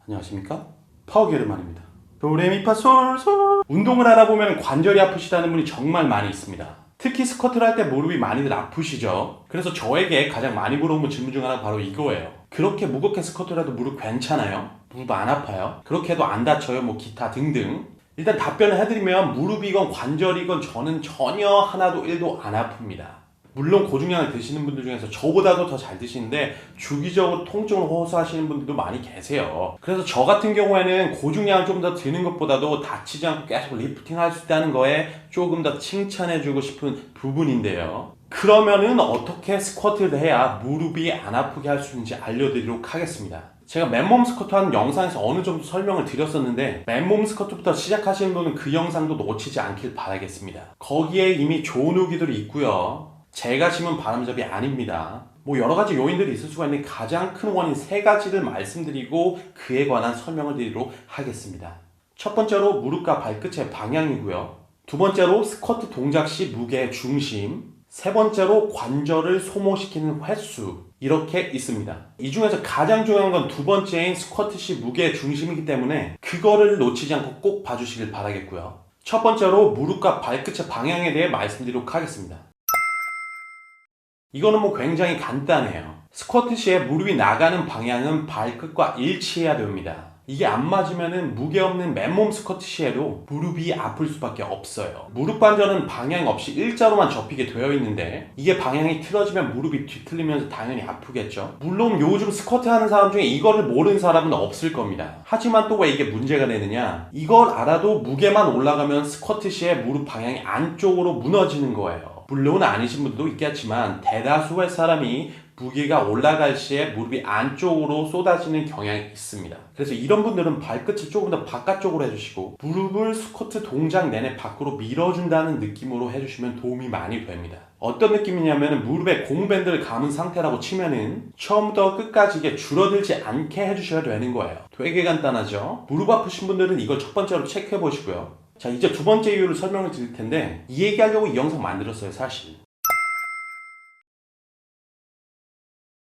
안녕하십니까? 파워게르만입니다. 도레미파솔솔. 운동을 하다 보면 관절이 아프시다는 분이 정말 많이 있습니다. 특히 스쿼트를 할 때 무릎이 많이들 아프시죠? 그래서 저에게 가장 많이 물어본 질문 중 하나가 바로 이거예요. 그렇게 무겁게 스쿼트를 해도 무릎 괜찮아요? 무릎 안 아파요? 그렇게 해도 안 다쳐요? 뭐 기타 등등. 일단 답변을 해드리면 무릎이건 관절이건 저는 전혀 하나도 1도 안 아픕니다. 물론 고중량을 드시는 분들 중에서 저보다도 더 잘 드시는데 주기적으로 통증을 호소하시는 분들도 많이 계세요. 그래서 저 같은 경우에는 고중량을 좀 더 드는 것보다도 다치지 않고 계속 리프팅 할 수 있다는 거에 조금 더 칭찬해주고 싶은 부분인데요. 그러면은 어떻게 스쿼트를 해야 무릎이 안 아프게 할 수 있는지 알려드리도록 하겠습니다. 제가 맨몸 스쿼트 하는 영상에서 어느 정도 설명을 드렸었는데 맨몸 스쿼트부터 시작하시는 분은 그 영상도 놓치지 않길 바라겠습니다. 거기에 이미 좋은 후기들이 있고요. 제가 심은 바람잡이 아닙니다. 뭐 여러가지 요인들이 있을 수가 있는데 가장 큰 원인 3가지를 말씀드리고 그에 관한 설명을 드리도록 하겠습니다. 첫 번째로 무릎과 발끝의 방향이고요. 두 번째로 스쿼트 동작 시 무게의 중심. 세 번째로 관절을 소모시키는 횟수. 이렇게 있습니다. 이 중에서 가장 중요한 건 두 번째인 스쿼트 시 무게의 중심이기 때문에 그거를 놓치지 않고 꼭 봐주시길 바라겠고요. 첫 번째로 무릎과 발끝의 방향에 대해 말씀드리도록 하겠습니다. 이거는 뭐 굉장히 간단해요. 스쿼트 시에 무릎이 나가는 방향은 발끝과 일치해야 됩니다. 이게 안 맞으면은 무게 없는 맨몸 스쿼트 시에도 무릎이 아플 수밖에 없어요. 무릎 관절은 방향 없이 일자로만 접히게 되어 있는데 이게 방향이 틀어지면 무릎이 뒤틀리면서 당연히 아프겠죠. 물론 요즘 스쿼트 하는 사람 중에 이거를 모르는 사람은 없을 겁니다. 하지만 또 왜 이게 문제가 되느냐, 이걸 알아도 무게만 올라가면 스쿼트 시에 무릎 방향이 안쪽으로 무너지는 거예요. 물론 아니신 분들도 있겠지만 대다수의 사람이 무게가 올라갈 시에 무릎이 안쪽으로 쏟아지는 경향이 있습니다. 그래서 이런 분들은 발끝을 조금 더 바깥쪽으로 해주시고 무릎을 스쿼트 동작 내내 밖으로 밀어준다는 느낌으로 해주시면 도움이 많이 됩니다. 어떤 느낌이냐면 무릎에 고무밴드를 감은 상태라고 치면은 처음부터 끝까지 이게 줄어들지 않게 해주셔야 되는 거예요. 되게 간단하죠? 무릎 아프신 분들은 이걸 첫 번째로 체크해 보시고요. 자, 이제 두 번째 이유를 설명을 드릴 텐데 이 얘기하려고 이 영상 만들었어요, 사실.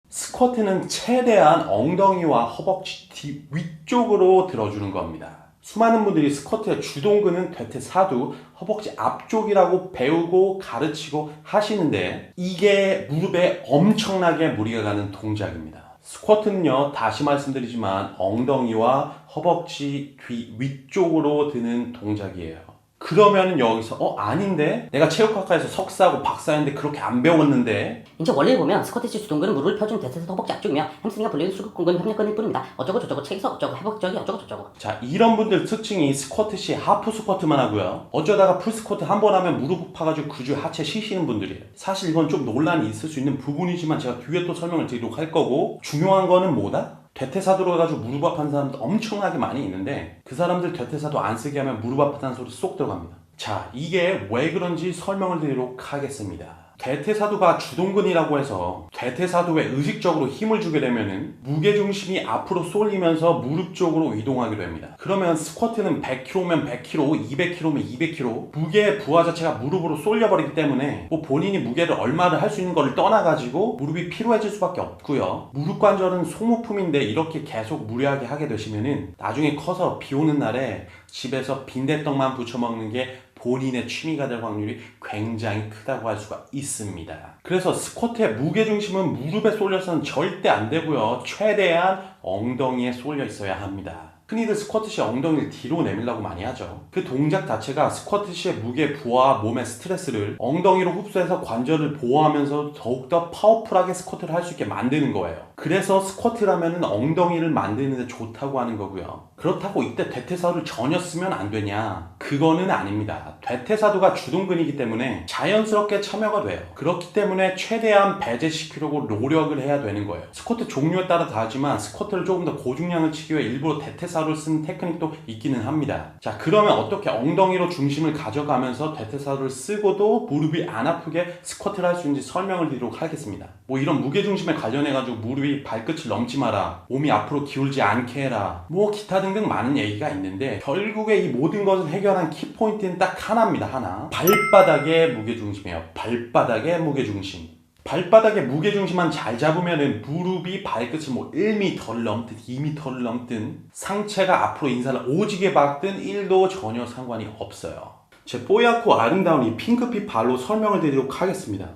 스쿼트는 최대한 엉덩이와 허벅지 위쪽으로 들어주는 겁니다. 수많은 분들이 스쿼트의 주동근은 대퇴사두, 허벅지 앞쪽이라고 배우고 가르치고 하시는데 이게 무릎에 엄청나게 무리가 가는 동작입니다. 스쿼트는요, 다시 말씀드리지만 엉덩이와 허벅지 위쪽으로 드는 동작이에요. 그러면 여기서 아닌데? 내가 체육학과에서 석사하고 박사인데 그렇게 안 배웠는데? 이제 원리를 보면 스쿼트 시 주동근은 무릎을 펴준 대퇴사 허벅지 앞쪽이며 햄스트링과 분리된 수급근근 협력근일 뿐입니다. 어쩌고 저쩌고 책에서 어쩌고 해벅적이 어쩌고 저쩌고. 자, 이런 분들 특징이 스쿼트 시 하프 스쿼트만 하고요. 어쩌다가 풀 스쿼트 한 번 하면 무릎 아파가지고 그 주 하체 쉬시는 분들이에요. 사실 이건 좀 논란이 있을 수 있는 부분이지만 제가 뒤에 또 설명을 드리도록 할 거고, 중요한 거는 뭐다? 대퇴사두로 해가지고 무릎 아파하는 사람도 엄청나게 많이 있는데 그 사람들 대퇴사두 안 쓰게 하면 무릎 아프다는 소리 쏙 들어갑니다. 자, 이게 왜 그런지 설명을 드리도록 하겠습니다. 대퇴사두가 주동근이라고 해서 대퇴사두에 의식적으로 힘을 주게 되면은 무게중심이 앞으로 쏠리면서 무릎 쪽으로 이동하게 됩니다. 그러면 스쿼트는 100kg면 100kg, 200kg면 200kg 무게의 부하 자체가 무릎으로 쏠려버리기 때문에 뭐 본인이 무게를 얼마를 할 수 있는 거를 떠나가지고 무릎이 피로해질 수밖에 없고요. 무릎 관절은 소모품인데 이렇게 계속 무리하게 하게 되시면은 나중에 커서 비 오는 날에 집에서 빈대떡만 부쳐 먹는 게 본인의 취미가 될 확률이 굉장히 크다고 할 수가 있습니다. 그래서 스쿼트의 무게중심은 무릎에 쏠려서는 절대 안 되고요. 최대한 엉덩이에 쏠려 있어야 합니다. 흔히들 스쿼트 시에 엉덩이를 뒤로 내밀라고 많이 하죠. 그 동작 자체가 스쿼트 시의 무게 부하와 몸의 스트레스를 엉덩이로 흡수해서 관절을 보호하면서 더욱더 파워풀하게 스쿼트를 할 수 있게 만드는 거예요. 그래서 스쿼트라면 엉덩이를 만드는 데 좋다고 하는 거고요. 그렇다고 이때 대퇴사두를 전혀 쓰면 안 되냐? 그거는 아닙니다. 대퇴사두가 주동근이기 때문에 자연스럽게 참여가 돼요. 그렇기 때문에 최대한 배제시키려고 노력을 해야 되는 거예요. 스쿼트 종류에 따라 다르지만 스쿼트를 조금 더 고중량을 치기 위해 일부러 대퇴사두를 쓰는 테크닉도 있기는 합니다. 자, 그러면 어떻게 엉덩이로 중심을 가져가면서 대퇴사두를 쓰고도 무릎이 안 아프게 스쿼트를 할 수 있는지 설명을 드리도록 하겠습니다. 뭐 이런 무게중심에 관련해가지고 무릎이 발끝을 넘지 마라, 몸이 앞으로 기울지 않게 해라, 뭐 기타 등등 많은 얘기가 있는데 결국에 이 모든 것을 해결한 키포인트는 딱 하나입니다. 하나. 발바닥의 무게중심이에요. 발바닥의 무게중심. 발바닥의 무게중심만 잘 잡으면은 무릎이 발끝을 뭐 1m를 넘든 2m를 넘든 상체가 앞으로 인사를 오지게 박든 1도 전혀 상관이 없어요. 제 뽀얗고 아름다운 이 핑크빛 발로 설명을 드리도록 하겠습니다.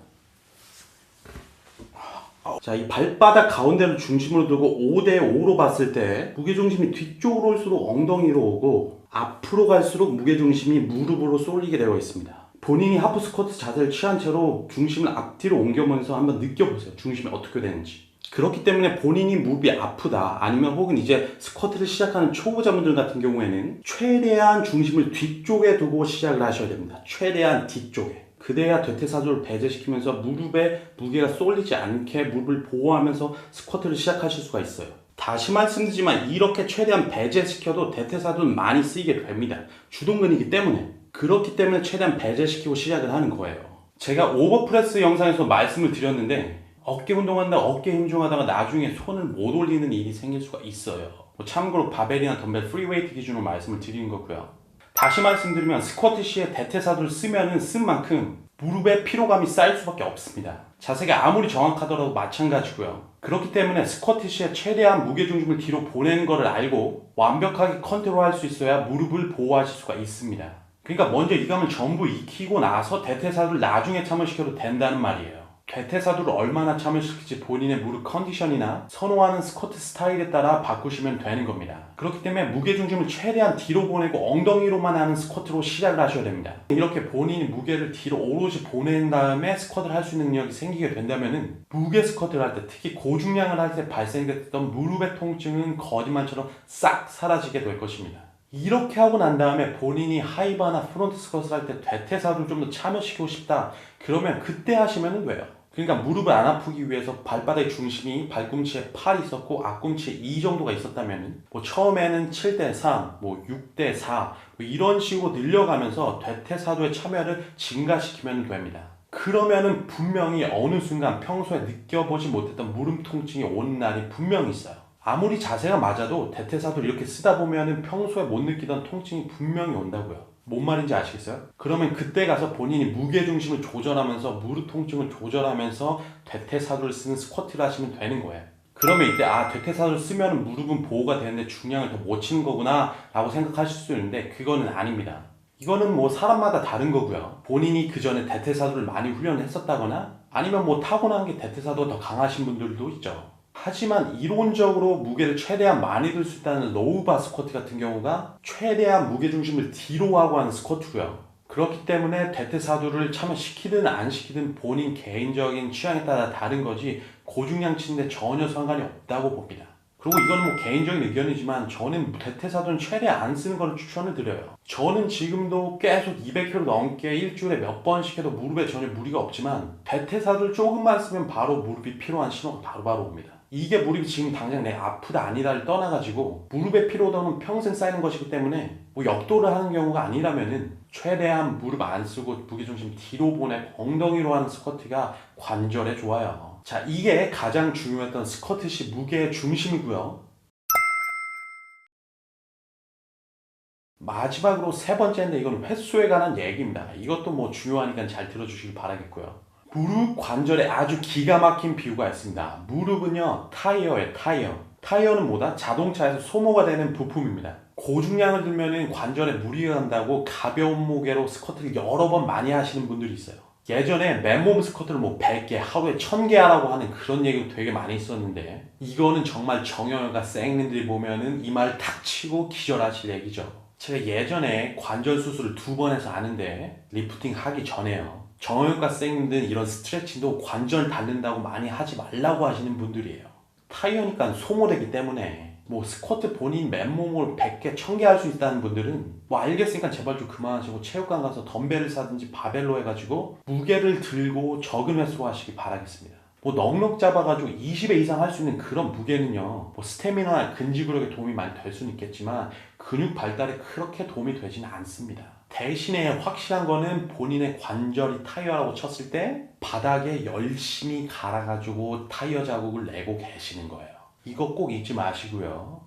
자, 이 발바닥 가운데를 중심으로 두고 5대5로 봤을 때 무게중심이 뒤쪽으로 올수록 엉덩이로 오고 앞으로 갈수록 무게중심이 무릎으로 쏠리게 되어 있습니다. 본인이 하프 스쿼트 자세를 취한 채로 중심을 앞뒤로 옮겨보면서 한번 느껴보세요. 중심이 어떻게 되는지. 그렇기 때문에 본인이 무릎이 아프다 아니면 혹은 이제 스쿼트를 시작하는 초보자분들 같은 경우에는 최대한 중심을 뒤쪽에 두고 시작을 하셔야 됩니다. 최대한 뒤쪽에. 그래야 대퇴사두를 배제시키면서 무릎에 무게가 쏠리지 않게 무릎을 보호하면서 스쿼트를 시작하실 수가 있어요. 다시 말씀드리지만 이렇게 최대한 배제시켜도 대퇴사두는 많이 쓰이게 됩니다. 주동근이기 때문에. 그렇기 때문에 최대한 배제시키고 시작을 하는 거예요. 제가 오버프레스 영상에서 말씀을 드렸는데 어깨 운동한다가 어깨 힘 좀 하다가 나중에 손을 못 올리는 일이 생길 수가 있어요. 참고로 바벨이나 덤벨 프리웨이트 기준으로 말씀을 드리는 거고요. 다시 말씀드리면 스쿼트 시에 대퇴사두를 쓴 만큼 무릎에 피로감이 쌓일 수밖에 없습니다. 자세가 아무리 정확하더라도 마찬가지고요. 그렇기 때문에 스쿼트 시에 최대한 무게중심을 뒤로 보내는 것을 알고 완벽하게 컨트롤할 수 있어야 무릎을 보호하실 수가 있습니다. 그러니까 먼저 이 감을 전부 익히고 나서 대퇴사두를 나중에 참여시켜도 된다는 말이에요. 대퇴사두를 얼마나 참여시킬지 본인의 무릎 컨디션이나 선호하는 스쿼트 스타일에 따라 바꾸시면 되는 겁니다. 그렇기 때문에 무게중심을 최대한 뒤로 보내고 엉덩이로만 하는 스쿼트로 시작을 하셔야 됩니다. 이렇게 본인이 무게를 뒤로 오롯이 보낸 다음에 스쿼트를 할 수 있는 능력이 생기게 된다면 무게 스쿼트를 할 때 특히 고중량을 할 때 발생됐던 무릎의 통증은 거짓말처럼 싹 사라지게 될 것입니다. 이렇게 하고 난 다음에 본인이 하이바나 프론트 스쿼트를 할 때 대퇴사두를 좀 더 참여시키고 싶다. 그러면 그때 하시면 돼요. 그러니까 무릎을 안 아프기 위해서 발바닥의 중심이 발꿈치에 8이 있었고 앞꿈치에 2 정도가 있었다면 뭐 처음에는 7대3, 뭐 6대4 뭐 이런 식으로 늘려가면서 대퇴사두의 참여를 증가시키면 됩니다. 그러면은 분명히 어느 순간 평소에 느껴보지 못했던 무릎 통증이 오는 날이 분명히 있어요. 아무리 자세가 맞아도 대퇴사두를 이렇게 쓰다 보면은 평소에 못 느끼던 통증이 분명히 온다고요. 뭔 말인지 아시겠어요? 그러면 그때 가서 본인이 무게중심을 조절하면서 무릎 통증을 조절하면서 대퇴사두를 쓰는 스쿼트를 하시면 되는 거예요. 그러면 이때 대퇴사두를 쓰면 무릎은 보호가 되는데 중량을 더 못 치는 거구나 라고 생각하실 수 있는데 그거는 아닙니다. 이거는 뭐 사람마다 다른 거고요. 본인이 그 전에 대퇴사두를 많이 훈련을 했었다거나 아니면 뭐 타고난 게 대퇴사두가 더 강하신 분들도 있죠. 하지만 이론적으로 무게를 최대한 많이 들 수 있다는 로우바 스쿼트 같은 경우가 최대한 무게중심을 뒤로 하고 하는 스쿼트고요. 그렇기 때문에 대퇴사두를 참여시키든 안 시키든 본인 개인적인 취향에 따라 다른 거지 고중량 치는데 전혀 상관이 없다고 봅니다. 그리고 이건 뭐 개인적인 의견이지만 저는 대퇴사두는 최대 안 쓰는 걸 추천을 드려요. 저는 지금도 계속 200kg 넘게 일주일에 몇 번씩 해도 무릎에 전혀 무리가 없지만 대퇴사두를 조금만 쓰면 바로 무릎이 피로한 신호가 바로바로 옵니다. 이게 무릎이 지금 당장 내가 아프다 아니다를 떠나가지고 무릎의 피로도는 평생 쌓이는 것이기 때문에 뭐 역도를 하는 경우가 아니라면은 최대한 무릎 안 쓰고 무게중심 뒤로 보내고 엉덩이로 하는 스쿼트가 관절에 좋아요. 자, 이게 가장 중요했던 스쿼트 시 무게의 중심이고요. 마지막으로 세 번째인데 이건 횟수에 관한 얘기입니다. 이것도 뭐 중요하니까 잘 들어주시길 바라겠고요. 무릎 관절에 아주 기가 막힌 비유가 있습니다. 무릎은요 타이어예요. 타이어는 뭐다? 자동차에서 소모가 되는 부품입니다. 고중량을 들면 관절에 무리가 간다고 가벼운 무게로 스쿼트를 여러 번 많이 하시는 분들이 있어요. 예전에 맨몸 스쿼트를 뭐 100개, 하루에 1000개 하라고 하는 그런 얘기도 되게 많이 있었는데 이거는 정말 정형외과 쌩님들이 보면은 이 말 탁 치고 기절하실 얘기죠. 제가 예전에 관절 수술을 2번 해서 아는데 리프팅 하기 전에요. 정형외과 쌩님들은 이런 스트레칭도 관절 닿는다고 많이 하지 말라고 하시는 분들이에요. 타이어니까 소모되기 때문에 뭐 스쿼트 본인 맨몸으로 100개, 1000개 할 수 있다는 분들은 뭐 알겠으니까 제발 좀 그만하시고 체육관 가서 덤벨을 사든지 바벨로 해가지고 무게를 들고 적은 횟수로 하시기 바라겠습니다. 뭐 넉넉 잡아가지고 20회 이상 할 수 있는 그런 무게는요 뭐 스태미나 근지구력에 도움이 많이 될 수는 있겠지만 근육 발달에 그렇게 도움이 되지는 않습니다. 대신에 확실한 거는 본인의 관절이 타이어라고 쳤을 때 바닥에 열심히 갈아가지고 타이어 자국을 내고 계시는 거예요. 이거 꼭 잊지 마시고요.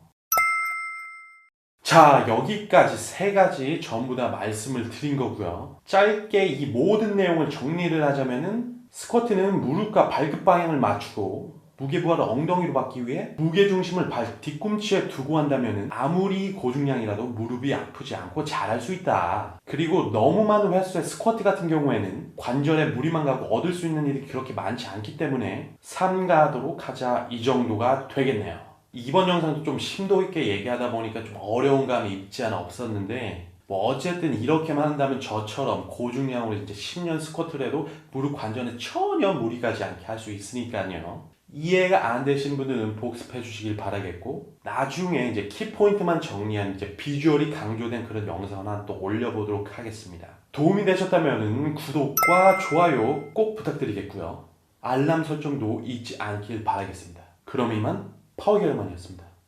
자, 여기까지 3가지 전부 다 말씀을 드린 거고요. 짧게 이 모든 내용을 정리를 하자면은 스쿼트는 무릎과 발끝 방향을 맞추고 무게부하를 엉덩이로 받기 위해 무게중심을 발 뒤꿈치에 두고 한다면 아무리 고중량이라도 무릎이 아프지 않고 잘할 수 있다. 그리고 너무 많은 횟수의 스쿼트 같은 경우에는 관절에 무리만 가고 얻을 수 있는 일이 그렇게 많지 않기 때문에 삼가하도록 하자, 이 정도가 되겠네요. 이번 영상도 좀 심도 있게 얘기하다 보니까 좀 어려운 감이 있지 않아 없었는데 뭐 어쨌든 이렇게만 한다면 저처럼 고중량으로 이제 10년 스쿼트를 해도 무릎 관절에 전혀 무리 가지 않게 할 수 있으니까요. 이해가 안 되신 분들은 복습해 주시길 바라겠고, 나중에 이제 키포인트만 정리한 이제 비주얼이 강조된 그런 영상 하나 또 올려보도록 하겠습니다. 도움이 되셨다면 구독과 좋아요 꼭 부탁드리겠고요. 알람 설정도 잊지 않길 바라겠습니다. 그럼 이만 파워게르만이었습니다.